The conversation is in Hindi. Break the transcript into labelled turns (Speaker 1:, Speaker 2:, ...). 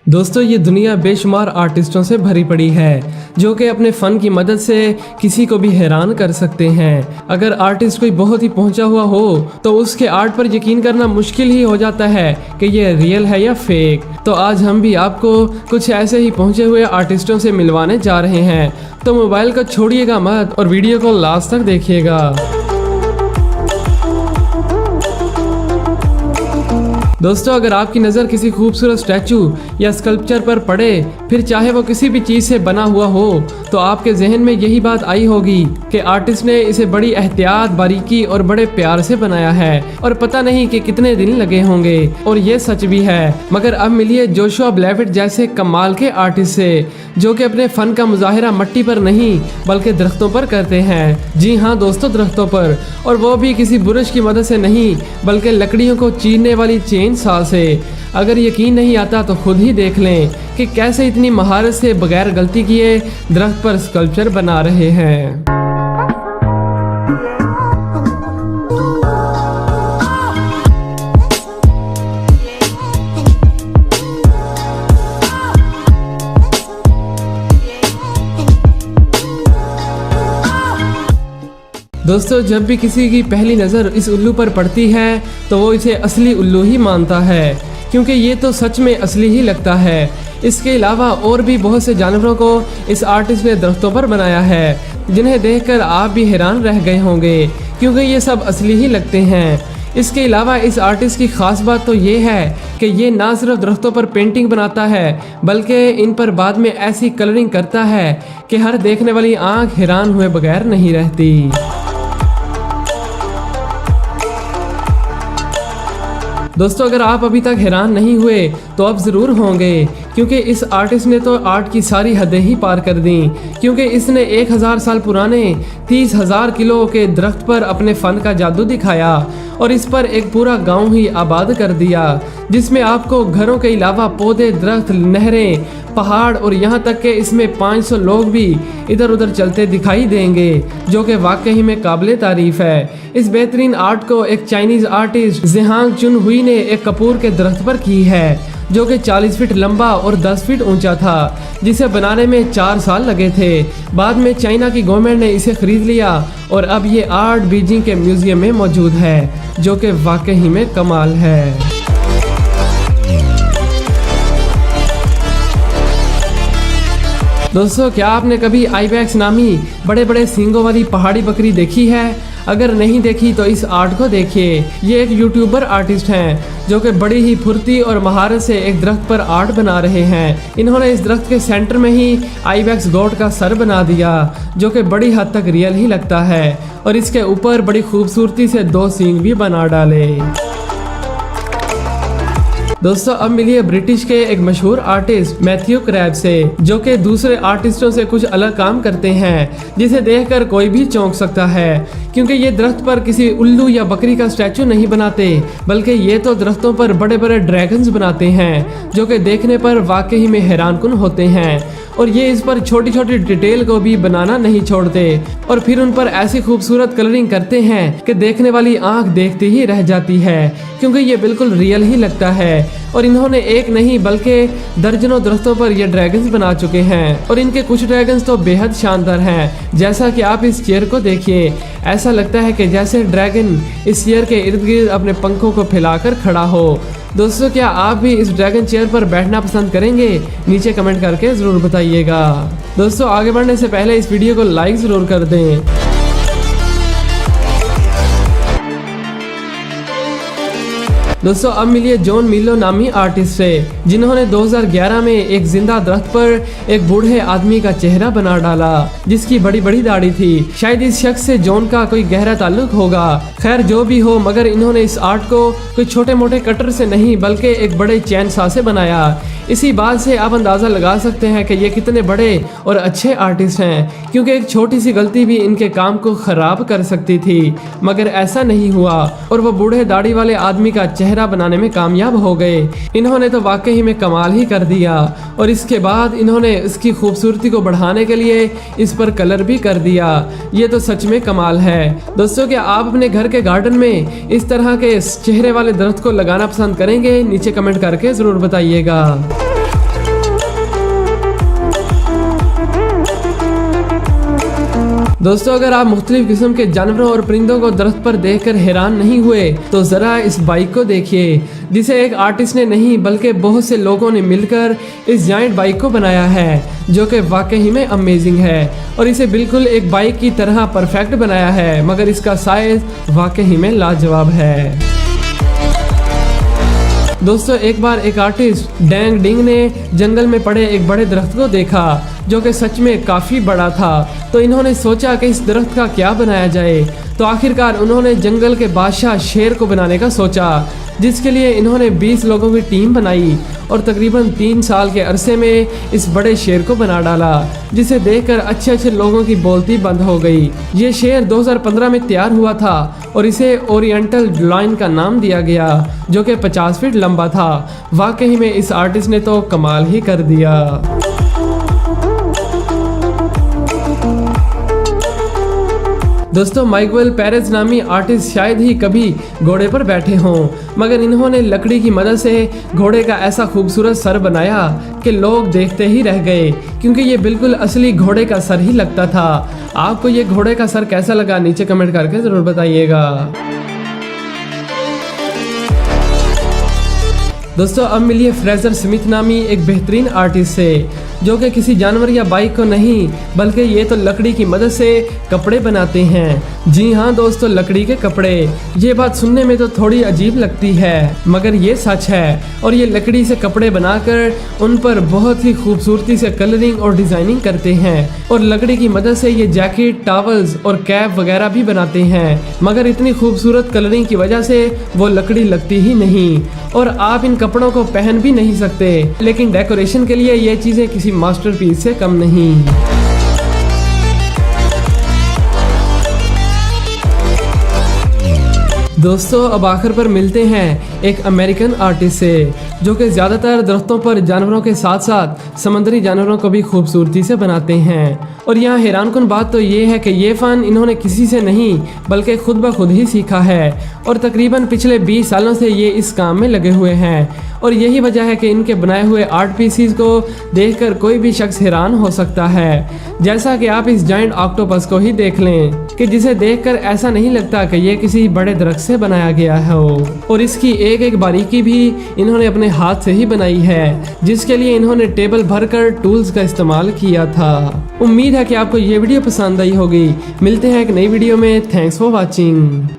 Speaker 1: दोस्तों, ये दुनिया बेशुमार आर्टिस्टों से भरी पड़ी है जो कि अपने फ़न की मदद से किसी को भी हैरान कर सकते हैं। अगर आर्टिस्ट कोई बहुत ही पहुंचा हुआ हो तो उसके आर्ट पर यकीन करना मुश्किल ही हो जाता है कि ये रियल है या फेक। तो आज हम भी आपको कुछ ऐसे ही पहुंचे हुए आर्टिस्टों से मिलवाने जा रहे हैं, तो मोबाइल को छोड़िएगा मत और वीडियो को लास्ट तक देखिएगा। दोस्तों, अगर आपकी नज़र किसी खूबसूरत स्टैचू या स्कल्पचर पर पड़े, फिर चाहे वो किसी भी चीज़ से बना हुआ हो, तो आपके जहन में यही बात आई होगी कि आर्टिस्ट ने इसे बड़ी एहतियात, बारीकी और बड़े प्यार से बनाया है और पता नहीं कि कितने दिन लगे होंगे। और ये सच भी है। मगर अब मिलिए जोशुआ ब्लेविट जैसे कमाल के आर्टिस्ट से जो कि अपने फ़न का मुजाहिरा मिट्टी पर नहीं बल्कि दरख्तों पर करते हैं। जी हाँ दोस्तों, दरख्तों पर, और वो भी किसी बुरश की मदद से नहीं बल्कि लकड़ियों को चीरने वाली चेन सॉ से। अगर यकीन नहीं आता तो खुद ही देख लें कि कैसे इतनी महारत से बगैर गलती किए दरख्त पर स्कल्पचर बना रहे हैं। दोस्तों, जब भी किसी की पहली नज़र इस उल्लू पर पड़ती है तो वो इसे असली उल्लू ही मानता है, क्योंकि ये तो सच में असली ही लगता है। इसके अलावा और भी बहुत से जानवरों को इस आर्टिस्ट ने दरख्तों पर बनाया है, जिन्हें देखकर आप भी हैरान रह गए होंगे, क्योंकि ये सब असली ही लगते हैं। इसके अलावा इस आर्टिस्ट की ख़ास बात तो ये है कि ये ना सिर्फ दरख्तों पर पेंटिंग बनाता है बल्कि इन पर बाद में ऐसी कलरिंग करता है कि हर देखने वाली आँख हैरान हुए बगैर नहीं रहती। दोस्तों, अगर आप अभी तक हैरान नहीं हुए तो अब ज़रूर होंगे, क्योंकि इस आर्टिस्ट ने तो आर्ट की सारी हदें ही पार कर दी, क्योंकि इसने 1000 साल पुराने 30,000 किलो के दरख्त पर अपने फ़न का जादू दिखाया और इस पर एक पूरा गांव ही आबाद कर दिया, जिसमें आपको घरों के अलावा पौधे, दरख्त, नहरें, पहाड़ और यहाँ तक कि इसमें 500 लोग भी इधर उधर चलते दिखाई देंगे, जो कि वाकई में काबिले तारीफ़ है। इस बेहतरीन आर्ट को एक चाइनीज़ आर्टिस्ट ज़िहांग चुन हुई ने एक कपूर के दरख्त पर की है, जो कि 40 फीट लंबा और 10 फीट ऊंचा था, जिसे बनाने में 4 साल लगे थे। बाद में चाइना की गवर्नमेंट ने इसे खरीद लिया और अब ये आर्ट बीजिंग के म्यूजियम में मौजूद है, जो कि वाकई में कमाल है। दोस्तों, क्या आपने कभी आइबैक्स नामी बड़े बड़े सींगों वाली पहाड़ी बकरी देखी है? अगर नहीं देखी तो इस आर्ट को देखिए। ये एक यूट्यूबर आर्टिस्ट हैं जो कि बड़ी ही फुर्ती और महारत से एक दरख्त पर आर्ट बना रहे हैं। इन्होंने इस दरख्त के सेंटर में ही आइबैक्स गोट का सर बना दिया, जो कि बड़ी हद तक रियल ही लगता है, और इसके ऊपर बड़ी खूबसूरती से 2 सींग भी बना डाले। दोस्तों, अब मिलिए ब्रिटिश के एक मशहूर आर्टिस्ट मैथ्यू क्रैब से, जो कि दूसरे आर्टिस्टों से कुछ अलग काम करते हैं, जिसे देखकर कोई भी चौंक सकता है, क्योंकि ये दरख्त पर किसी उल्लू या बकरी का स्टैचू नहीं बनाते बल्कि ये तो दरख्तों पर बड़े बड़े ड्रैगन्स बनाते हैं, जो कि देखने पर वाकई में हैरानकुन होते हैं। और ये इस पर छोटी छोटी डिटेल को भी बनाना नहीं छोड़ते और फिर उन पर ऐसी खूबसूरत कलरिंग करते हैं कि देखने वाली आंख देखती ही रह जाती है, क्योंकि ये बिल्कुल रियल ही लगता है। और इन्होंने एक नहीं बल्कि दर्जनों दरख्तों पर ये ड्रैगन्स बना चुके हैं, और इनके कुछ ड्रैगन्स तो बेहद शानदार हैं। जैसा कि आप इस चेयर को देखिए, ऐसा लगता है कि जैसे ड्रैगन इस चेयर के इर्द गिर्द अपने पंखों को फैलाकर खड़ा हो। दोस्तों, क्या आप भी इस ड्रैगन चेयर पर बैठना पसंद करेंगे? नीचे कमेंट करके ज़रूर बताइएगा। दोस्तों, आगे बढ़ने से पहले इस वीडियो को लाइक ज़रूर कर दें। दोस्तों, अब मिलिए जॉन मिलो नामी आर्टिस्ट से, जिन्होंने 2011 में एक जिंदा दरख्त पर एक बूढ़े आदमी का चेहरा बना डाला, जिसकी बड़ी बड़ी दाढ़ी थी। शायद इस शख्स से जॉन का कोई गहरा ताल्लुक होगा। खैर, जो भी हो, मगर इन्होंने इस आर्ट को कोई छोटे मोटे कटर से नहीं बल्कि एक बड़े चैन सॉ से बनाया। इसी बात से आप अंदाज़ा लगा सकते हैं कि ये कितने बड़े और अच्छे आर्टिस्ट हैं, क्योंकि एक छोटी सी गलती भी इनके काम को ख़राब कर सकती थी, मगर ऐसा नहीं हुआ और वो बूढ़े दाढ़ी वाले आदमी का चेहरा बनाने में कामयाब हो गए। इन्होंने तो वाकई में कमाल ही कर दिया, और इसके बाद इन्होंने इसकी खूबसूरती को बढ़ाने के लिए इस पर कलर भी कर दिया। ये तो सच में कमाल है। दोस्तों, क्या आप अपने घर के गार्डन में इस तरह के चेहरे वाले दरख्त को लगाना पसंद करेंगे? नीचे कमेंट करके ज़रूर बताइएगा। दोस्तों अगर आप मुख्तलिफ किस्म के जानवरों और परिंदों को दरख्त पर देखकर हैरान नहीं हुए तो जरा इस बाइक को देखिए, जिसे एक आर्टिस्ट ने नहीं बल्कि बहुत से लोगों ने मिलकर इस जायंट बाइक को बनाया है, जो कि वाकई में अमेजिंग है और इसे बिल्कुल एक बाइक की तरह परफेक्ट बनाया है, मगर इसका साइज वाकई में लाजवाब है। दोस्तों एक बार एक आर्टिस्ट डैंग डिंग ने जंगल में पड़े एक बड़े दरख्त को देखा जो कि सच में काफ़ी बड़ा था। तो इन्होंने सोचा कि इस दरख्त का क्या बनाया जाए। तो आखिरकार उन्होंने जंगल के बादशाह शेर को बनाने का सोचा, जिसके लिए इन्होंने 20 लोगों की टीम बनाई और तकरीबन 3 साल के अरसे में इस बड़े शेर को बना डाला, जिसे देखकर अच्छे लोगों की बोलती बंद हो गई। ये शेर 2015 में तैयार हुआ था और इसे ओरिएंटल लायन का नाम दिया गया, जो कि 50 फीट लंबा था। वाकई में इस आर्टिस्ट ने तो कमाल ही कर दिया। दोस्तों माइकल पेरेज नामी आर्टिस्ट शायद ही कभी घोड़े पर बैठे हों, मगर इन्होंने लकड़ी की मदद से घोड़े का ऐसा खूबसूरत सर बनाया कि लोग देखते ही रह गए, क्योंकि ये बिल्कुल असली घोड़े का सर ही लगता था। आपको ये घोड़े का सर कैसा लगा नीचे कमेंट करके ज़रूर बताइएगा। दोस्तों अब मिलिए फ्रेजर स्मिथ नामी एक बेहतरीन आर्टिस्ट से, जो कि किसी जानवर या बाइक को नहीं बल्कि ये तो लकड़ी की मदद से कपड़े बनाते हैं। जी हाँ दोस्तों, लकड़ी के कपड़े। ये बात सुनने में तो थोड़ी अजीब लगती है, मगर ये सच है। और ये लकड़ी से कपड़े बनाकर उन पर बहुत ही खूबसूरती से कलरिंग और डिजाइनिंग करते हैं और लकड़ी की मदद से ये जैकेट, टॉवल्स और कैप वगैरह भी बनाते हैं, मगर इतनी खूबसूरत कलरिंग की वजह से वो लकड़ी लगती ही नहीं और आप इन कपड़ों को पहन भी नहीं सकते। लेकिन डेकोरेशन के लिए ये चीजें किसी मास्टरपीस से कम नहीं। दोस्तों अब आखिर पर मिलते हैं एक अमेरिकन आर्टिस्ट से, जो कि ज़्यादातर दरख्तों पर जानवरों के साथ साथ समंदरी जानवरों को भी खूबसूरती से बनाते हैं। और यहाँ हैरानकुन बात तो ये है कि ये फ़न इन्होंने किसी से नहीं बल्कि खुद ब खुद ही सीखा है और तकरीबन पिछले 20 सालों से ये इस काम में लगे हुए हैं। और यही वजह है कि इनके बनाए हुए आर्ट पीसीज को देखकर कोई भी शख्स हैरान हो सकता है। जैसा कि आप इस जायंट ऑक्टोपस को ही देख लें कि जिसे देखकर ऐसा नहीं लगता कि ये किसी बड़े दरख्त से बनाया गया हो, और इसकी एक एक बारीकी भी इन्होंने अपने हाथ से ही बनाई है, जिसके लिए इन्होंने टेबल भरकर टूल्स का इस्तेमाल किया था। उम्मीद है कि आपको ये वीडियो पसंद आई होगी। मिलते हैं एक नई वीडियो में। Thanks for watching.